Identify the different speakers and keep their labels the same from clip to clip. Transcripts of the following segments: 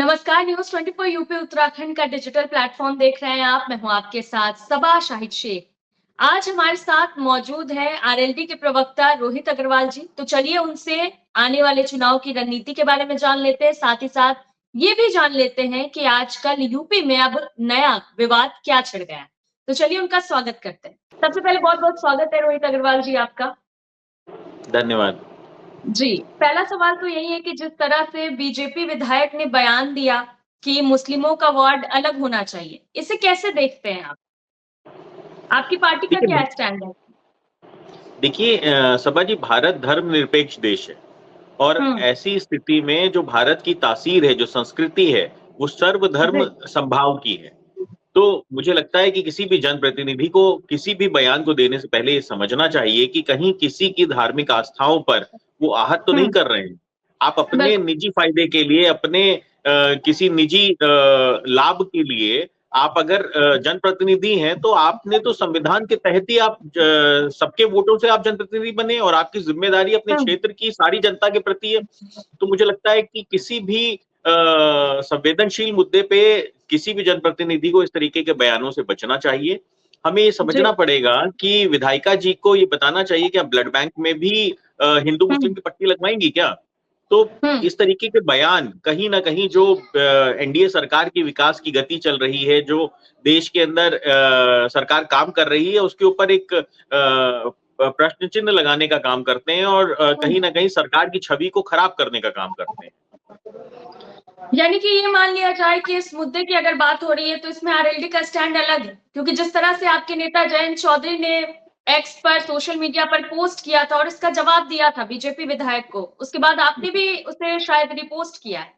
Speaker 1: नमस्कार। News 24 UP Uttarakhand का digital platform देख रहे हैं आप। मैं हूं आपके साथ सबा शाहिद शेख। आज हमारे साथ मौजूद है आरएलडी के प्रवक्ता रोहित अग्रवाल जी। तो चलिए उनसे आने वाले चुनाव की रणनीति के बारे में जान लेते हैं, साथ ही साथ ये भी जान लेते हैं कि आजकल यूपी में अब नया विवाद क्या छिड़ गया है। तो चलिए उनका स्वागत करते हैं। सबसे पहले बहुत बहुत स्वागत है रोहित अग्रवाल जी आपका।
Speaker 2: धन्यवाद।
Speaker 1: जी, पहला सवाल तो यही है कि जिस तरह से बीजेपी विधायक ने बयान दिया कि मुस्लिमों का वार्ड अलग होना चाहिए, इसे कैसे देखते हैं आप? आपकी पार्टी का
Speaker 2: देखिए
Speaker 1: क्या स्टैंड है?
Speaker 2: देखिए सबा जी, भारत धर्मनिरपेक्ष देश है और
Speaker 1: हुँ,
Speaker 2: ऐसी स्थिति में जो भारत की तासीर है, जो संस्कृति है, वो सर्वधर्म
Speaker 1: जी,
Speaker 2: समभाव की है। तो मुझे लगता है कि किसी भी जनप्रतिनिधि को किसी भी बयान को देने से पहले ये समझना चाहिए कि कहीं किसी की धार्मिक आस्थाओं पर वो आहत तो नहीं
Speaker 1: हुँ,
Speaker 2: कर रहे हैं। आप अपने
Speaker 1: बिल्कुल,
Speaker 2: निजी फ़ायदे के लिए, अपने किसी निजी लाभ के लिए आप अगर जनप्रतिनिधि हैं, तो आपने तो संविधान के तहत ही आप सबके वोटों से आप जनप्रतिनिधि बने और आपकी ज़िम्मेदारी अपने
Speaker 1: हुँ,
Speaker 2: क्षेत्र की सारी जनता के प्रति है। तो मुझे लगता है कि किसी भी संवेदनशील मुद्दे पे किसी भी जनप्रतिनिधि को इस तरीके के बयानों से बचना चाहिए। हमें ये
Speaker 1: जी,
Speaker 2: समझना पड़ेगा कि विधायिका जी को ये बताना चाहिए कि आप ब्लड बैंक में भी हिंदू-मुस्लिम
Speaker 1: हुँ,
Speaker 2: की पट्टी लगवाएँगी क्या? तो
Speaker 1: हुँ,
Speaker 2: इस तरीके के बयान कहीं न कहीं जो एनडीए सरकार की विकास की गति चल रही है, जो देश के अंदर सरकार काम कर रही है, उसके ऊपर एक प्रश्न चिन्ह लगाने का काम करते हैं और
Speaker 1: हुँ।
Speaker 2: कहीं न कहीं सरकार की छवि को खराब करने का काम करते हैं।
Speaker 1: यानी कि ये मान लिया जाए कि इस मुद्दे की अगर बात हो रही है तो इसमें आरएलडी का स्टैंड अलग है, क्योंकि जिस तरह से आपके नेता जयंत चौधरी ने एक्स पर सोशल मीडिया पर पोस्ट किया था और इसका जवाब दिया था बीजेपी विधायक को, उसके बाद आपने भी उसे शायद रिपोस्ट किया है।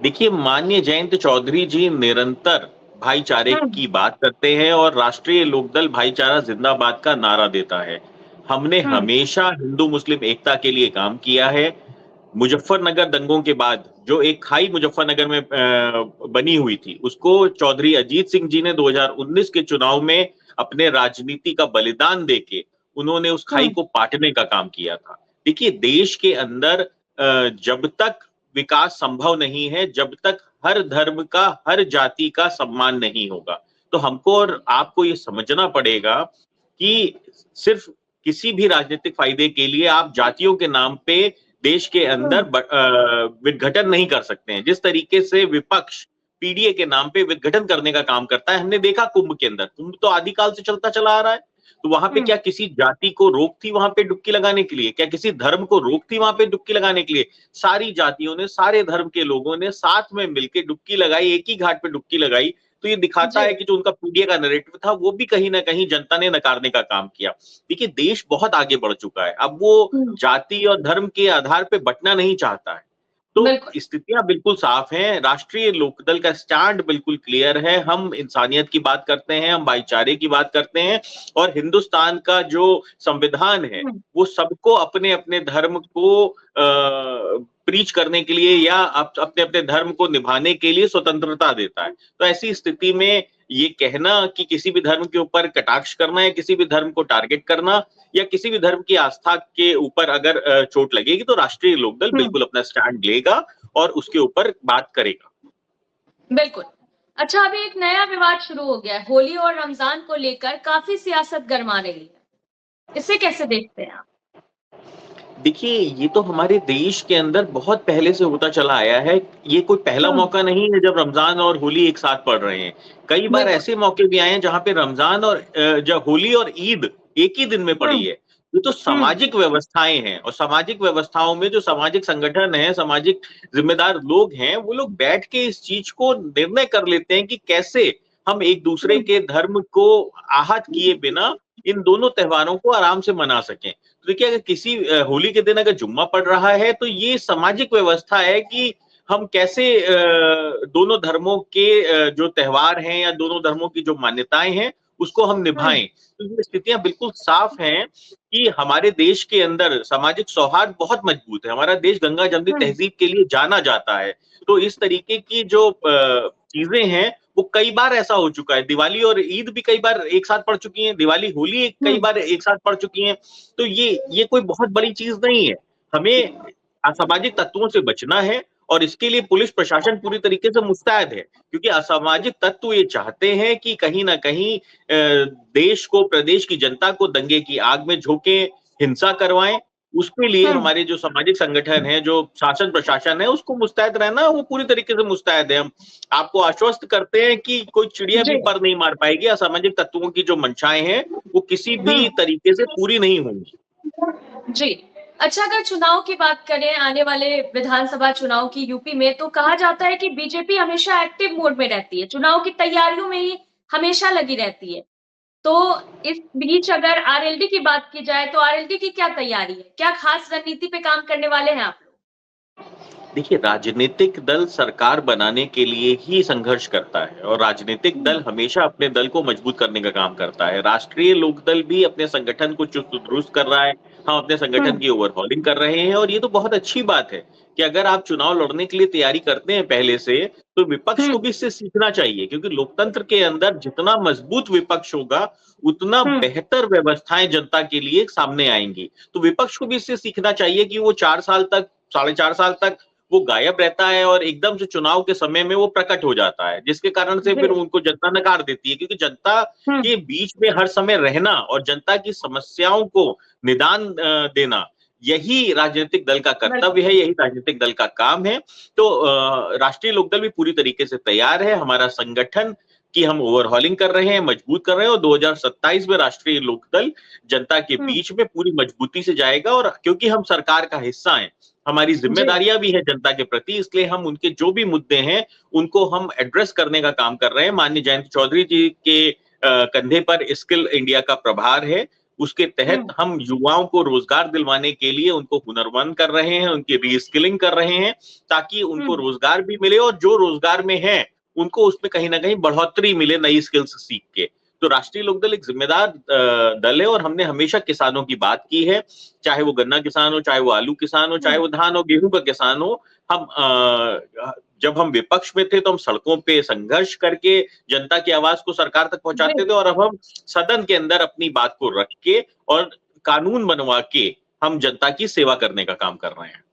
Speaker 2: देखिए, माननीय जयंत चौधरी जी निरंतर भाईचारे
Speaker 1: हुँ,
Speaker 2: की बात करते हैं और राष्ट्रीय लोकदल भाईचारा जिंदाबाद का नारा देता है। हमने
Speaker 1: हुँ,
Speaker 2: हमेशा हिंदू-मुस्लिम एकता के लिए काम किया है। मुज़फ्फरनगर दंगों के बाद जो एक खाई मुज़फ्फरनगर में बनी हुई थी, उसको चौधरी अजीत सिंह जी ने 2019 के चुनाव में अपने राजनीति का बलिदान देके उन्होंने उस खाई
Speaker 1: हुँ,
Speaker 2: को पाटने का काम किया था। देखिए, देश के अंदर जब तक विकास संभव नहीं है, जब तक हर धर्म का, हर जाति का सम्मान नहीं होगा। तो हमको और आपको ये समझना पड़ेगा कि सिर्फ़ किसी भी राजनीतिक फ़ायदे के लिए आप जातियों के नाम पे देश के अंदर
Speaker 1: हुँ,
Speaker 2: विघटन नहीं कर सकते हैं। जिस तरीके से विपक्ष पीडीए के नाम पे विघटन करने का काम करता है, हमने देखा कुंभ के अंदर। कुंभ तो आदिकाल से चलता चला आ रहा है। तो वहाँ पे
Speaker 1: हुँ,
Speaker 2: क्या किसी जाति को रोक थी वहाँ पे डुबकी लगाने के लिए? क्या किसी धर्म को रोक थी वहाँ पे डुबकी लगाने के लिए? सारी जातियों ने, सारे धर्म के लोगों ने साथ में मिलके डुबकी लगाई, एक ही घाट पे डुबकी लगाई। तो ये दिखाता
Speaker 1: जी,
Speaker 2: है कि जो उनका पीडीए का नैरेटिव था, वो भी कहीं न कहीं जनता ने नकारने का काम किया। देखिए, देश बहुत आगे बढ़ चुका है। अब वो
Speaker 1: हुँ,
Speaker 2: जाति और धर्म के आधार पे बँटना नहीं चाहता है। तो
Speaker 1: बिल्कुल,
Speaker 2: स्थितियाँ बिल्कुल साफ हैं, राष्ट्रीय लोकदल का स्टैंड बिल्कुल क्लियर है, हम इंसानियत की बात करते हैं, हम भाईचारे की बात करते हैं और हिंदुस्तान का जो संविधान है,
Speaker 1: हुँ,
Speaker 2: वो सबको अपने-अपने धर्म को प्रीच करने के लिए या अपने-अपने धर्म को निभाने के लिए स्वतंत्रता देता है। तो ऐसी स्थिति में ये कहना कि किसी भी धर्म के ऊपर कटाक्ष करना या किसी भी धर्म को टारगेट करना या किसी भी धर्म की आस्था के ऊपर अगर चोट लगेगी तो राष्ट्रीय लोकदल
Speaker 1: हुँ,
Speaker 2: बिल्कुल अपना स्टैंड लेगा और उसके ऊपर बात करेगा।
Speaker 1: बिल्कुल। अच्छा, अभी एक नया विवाद शुरू हो गया है, होली और रमज़ान को लेकर काफ़ी सियासत गरमा रही है। इसे कैसे देखते हैं आप?
Speaker 2: देखिए, ये तो हमारे देश के अंदर बहुत पहले से होता चला आया है। ये कोई पहला
Speaker 1: हुँ,
Speaker 2: मौका नहीं है जब रमज़ान और होली एक साथ पड़ रहे हैं। कई बार
Speaker 1: बिल्कुल,
Speaker 2: ऐसे मौके भी आए हैं जहाँ पे रमज़ान और जब होली और ईद एक ही दिन में
Speaker 1: हुँ,
Speaker 2: पड़ी है। ये तो
Speaker 1: हुँ,
Speaker 2: सामाजिक व्यवस्थाएँ हैं और सामाजिक व्यवस्थाओं में जो सामाजिक संगठन हैं, सामाजिक ज़िम्मेदार लोग हैं, वो लोग बैठ के इस चीज़ को निर्णय कर लेते हैं कि कैसे हम एक-दूसरे
Speaker 1: हुँ,
Speaker 2: के धर्म को आहत किए बिना इन दोनों त्योहारों को आराम से मना सकें। तो देखिए, अगर किसी होली के दिन अगर जुम्मा पड़ रहा है तो ये सामाजिक व्यवस्था है कि हम कैसे दोनों धर्मों के जो त्योहार हैं या दोनों धर्मों की जो मान्यताएँ हैं, उसको हम
Speaker 1: हुँ,
Speaker 2: निभाएँ। तो ये स्थितियाँ बिल्कुल साफ हैं कि हमारे देश के अंदर सामाजिक सौहार्द बहुत मजबूत है। हमारा देश गंगा-जमनी
Speaker 1: हुँ,
Speaker 2: तहज़ीब के लिए जाना जाता है। तो इस तरीके की जो चीज़ें हैं, वो कई बार ऐसा हो चुका है। दिवाली और ईद भी कई बार एक साथ पड़ चुकी हैं, दिवाली, होली
Speaker 1: हुँ,
Speaker 2: कई बार एक साथ पड़ चुकी हैं। तो ये कोई बहुत बड़ी चीज़ नहीं है। हमें असामाजिक तत्वों से बचना है और इसके लिए पुलिस प्रशासन पूरी तरीके से मुस्तैद है, क्योंकि असामाजिक तत्व ये चाहते हैं कि कहीं ना कहीं देश को, प्रदेश की जनता को दंगे की आग में झोंके, हिंसा करवाएं। उसके लिए
Speaker 1: हम्म।
Speaker 2: हमारे जो सामाजिक संगठन है, जो शासन प्रशासन है, उसको मुस्तैद रहना, वो पूरी तरीके से मुस्तैद है। हम आपको आश्वस्त करते हैं कि कोई चिड़िया
Speaker 1: जी।
Speaker 2: भी पर नहीं मार पाएगी। असामाजिक तत्वों की जो मंशाएं हैं वो किसी भी तरीके से पूरी नहीं होंगी।
Speaker 1: जी। अच्छा, अगर चुनाव की बात करें, आने वाले विधानसभा चुनाव की यूपी में, तो कहा जाता है कि बीजेपी हमेशा एक्टिव मोड में रहती है, चुनाव की तैयारियों में ही हमेशा लगी रहती है। तो इस बीच अगर आरएलडी की बात की जाए, तो आरएलडी की क्या तैयारी है? क्या खास रणनीति पे काम करने वाले हैं आप लोग?
Speaker 2: देखिए, राजनीतिक दल सरकार बनाने के लिए ही संघर्ष करता है और राजनीतिक दल हमेशा अपने दल को मजबूत करने का काम करता है। राष्ट्रीय लोकदल भी अपने संगठन को चुस्त दुरुस्त कर रहा है। हम अपने संगठन की ओवरहॉलिंग कर रहे हैं और ये तो बहुत अच्छी बात है कि अगर आप चुनाव लड़ने के लिए तैयारी करते हैं पहले से, तो विपक्ष को भी इससे सीखना चाहिए, क्योंकि लोकतंत्र के अंदर जितना मजबूत विपक्ष होगा, उतना बेहतर व्यवस्थाएं जनता के लिए सामने आएंगी। तो विपक्ष को भी इससे सीखना चाहिए कि वो 4 साल तक, 4.5 साल तक वो गायब रहता है और एकदम से चुनाव के समय में वो प्रकट हो जाता है, जिसके कारण से फिर उनको जनता नकार देती है, क्योंकि जनता के बीच में हर समय रहना और जनता की समस्याओं को निदान देना, यही राजनीतिक दल का कर्तव्य है, यही राजनीतिक दल का काम है। तो राष्ट्रीय लोकदल भी पूरी तरीके से तैयार है। हमारा संगठन की हम ओवरहॉलिंग कर रहे हैं, मजबूत कर रहे हैं और 2027 में राष्ट्रीय लोकदल जनता के बीच में पूरी मजबूती से जाएगा। और क्योंकि हम सरकार का हिस्सा हैं, हमारी जिम्मेदारियां भी है जनता के प्रति, इसलिए हम उनके जो भी मुद्दे हैं उनको हम एड्रेस करने का काम कर रहे हैं। माननीय जयंत चौधरी जी के कंधे पर स्किल इंडिया का प्रभार है। उसके तहत हम युवाओं को रोजगार दिलवाने के लिए उनको हुनरमंद कर रहे हैं, उनकी रीस्किलिंग कर रहे हैं, ताकि उनको रोजगार भी मिले और जो रोजगार में है उनको उसमें कहीं ना कहीं बढ़ोतरी मिले नई स्किल्स सीख के। तो राष्ट्रीय लोकदल एक जिम्मेदार दल है और हमने हमेशा किसानों की बात की है, चाहे वो गन्ना किसान हो, चाहे वो आलू किसान हो, चाहे वो धान और गेहूं का किसान हो। हम जब हम विपक्ष में थे तो हम सड़कों पे संघर्ष करके जनता की आवाज को सरकार तक पहुंचाते थे, और अब हम सदन के अंदर अपनी बात को रख के और कानून बनवा के हम जनता की सेवा करने का काम कर रहे हैं।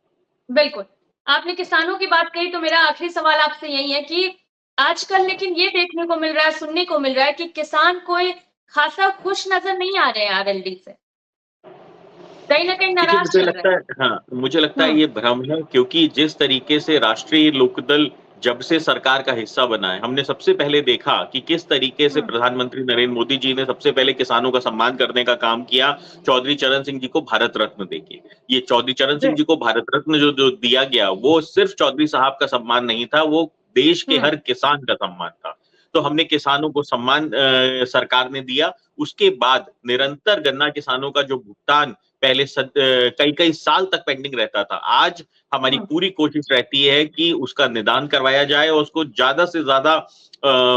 Speaker 1: बिल्कुल। आपने किसानों की बात कही, तो मेरा आखिरी सवाल आपसे यही है कि आजकल लेकिन ये देखने को मिल रहा है, सुनने को मिल रहा है कि किसान कोई खासा खुश नजर नहीं आ रहे हैं आरएलडी से। कहीं न कहीं
Speaker 2: देखिए,
Speaker 1: नाराज
Speaker 2: मुझे
Speaker 1: चल रहे
Speaker 2: लगता है, हाँ, मुझे लगता है
Speaker 1: हैं।
Speaker 2: ये भ्रम है, क्योंकि जिस तरीके से राष्ट्रीय लोकदल जब से सरकार का हिस्सा बना है, हमने सबसे पहले देखा कि किस तरीके से प्रधानमंत्री नरेंद्र मोदी जी ने सबसे पहले किसानों का सम्मान करने का काम किया, चौधरी चरण सिंह जी को भारत रत्न देके। ये चौधरी चरण सिंह जी को भारत रत्न जो जो दिया गया, वो सिर्फ चौधरी साहब का सम्मान नहीं था, वो देश के हर किसान का सम्मान था। तो हमने किसानों को सम्मान सरकार ने दिया। उसके बाद निरंतर गन्ना किसानों का जो भुगतान पहले कई कई साल तक पेंडिंग रहता था, आज हमारी पूरी कोशिश रहती है कि उसका निदान करवाया जाए और उसको ज्यादा से ज्यादा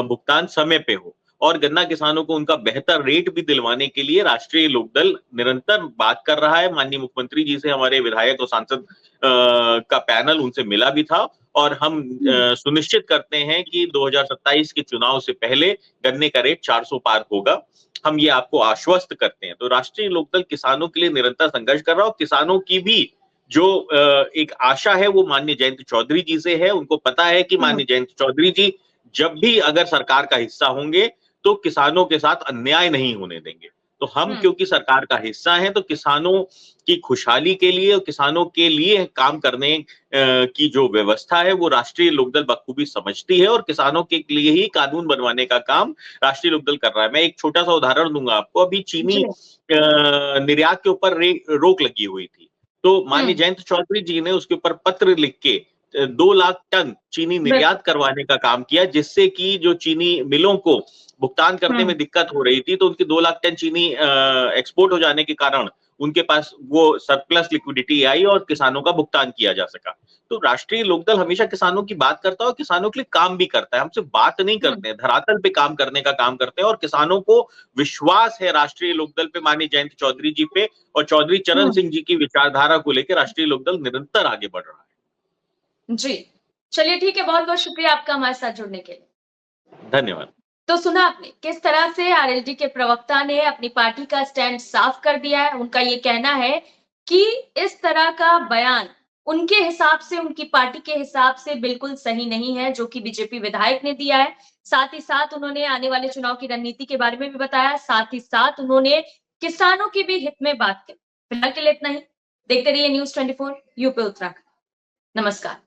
Speaker 2: भुगतान समय पे हो। और गन्ना किसानों को उनका बेहतर रेट भी दिलवाने के लिए राष्ट्रीय लोकदल निरंतर बात कर रहा है। माननीय मुख्यमंत्री जी से हमारे विधायक और सांसद का पैनल उनसे मिला भी था, और हम सुनिश्चित करते हैं कि 2027 के चुनाव से पहले गन्ने का रेट 400 पार होगा। हम ये आपको आश्वस्त करते हैं। तो राष्ट्रीय लोकदल किसानों के लिए निरंतर संघर्ष कर रहा है और किसानों की भी जो एक आशा है वो माननीय जयंत चौधरी जी से है। उनको पता है कि माननीय जयंत चौधरी जी जब भी अगर सरकार का हिस्सा होंगे तो किसानों के साथ अन्याय नहीं होने देंगे। तो हम क्योंकि सरकार का हिस्सा हैं, तो किसानों की खुशहाली के लिए और किसानों के लिए काम करने की जो व्यवस्था है वो राष्ट्रीय लोकदल बखूबी समझती है, और किसानों के लिए ही कानून बनवाने का काम राष्ट्रीय लोकदल कर रहा है। मैं एक छोटा सा उदाहरण दूंगा आपको। अभी चीनी निर्यात के ऊपर रोक लगी हुई थी, तो माननीय जयंत चौधरी जी ने उसके ऊपर पत्र लिख के 2 लाख टन चीनी निर्यात करवाने का काम किया, जिससे कि जो चीनी मिलों को भुगतान करने में दिक्कत हो रही थी, तो उनकी 2 लाख टन चीनी एक्सपोर्ट हो जाने के कारण उनके पास वो सरप्लस लिक्विडिटी आई और किसानों का भुगतान किया जा सका। तो राष्ट्रीय लोकदल हमेशा किसानों की बात करता है और किसानों के लिए काम भी करता है। हम सिर्फ बात नहीं करते हैं, धरातल पे काम करने का काम करते हैं, और किसानों को विश्वास है राष्ट्रीय लोकदल पे, माननीय जयंत चौधरी जी पे और चौधरी चरण सिंह जी की विचारधारा को लेकर राष्ट्रीय लोकदल निरंतर आगे बढ़ रहा है।
Speaker 1: जी। चलिए ठीक है, बहुत-बहुत शुक्रिया आपका हमारे साथ जुड़ने के लिए।
Speaker 2: धन्यवाद।
Speaker 1: तो सुना आपने किस तरह से आरएलडी के प्रवक्ता ने अपनी पार्टी का स्टैंड साफ कर दिया है। उनका ये कहना है कि इस तरह का बयान उनके हिसाब से, उनकी पार्टी के हिसाब से बिल्कुल सही नहीं है, जो कि बीजेपी विधायक ने दिया है। साथ ही साथ उन्होंने आने वाले चुनाव की रणनीति के बारे में भी बताया, साथ ही साथ उन्होंने किसानों के भी हित में बात की। फिलहाल के लिए इतना ही। देखते रहिए न्यूज़ 24 यूपी उत्तराखंड। नमस्कार।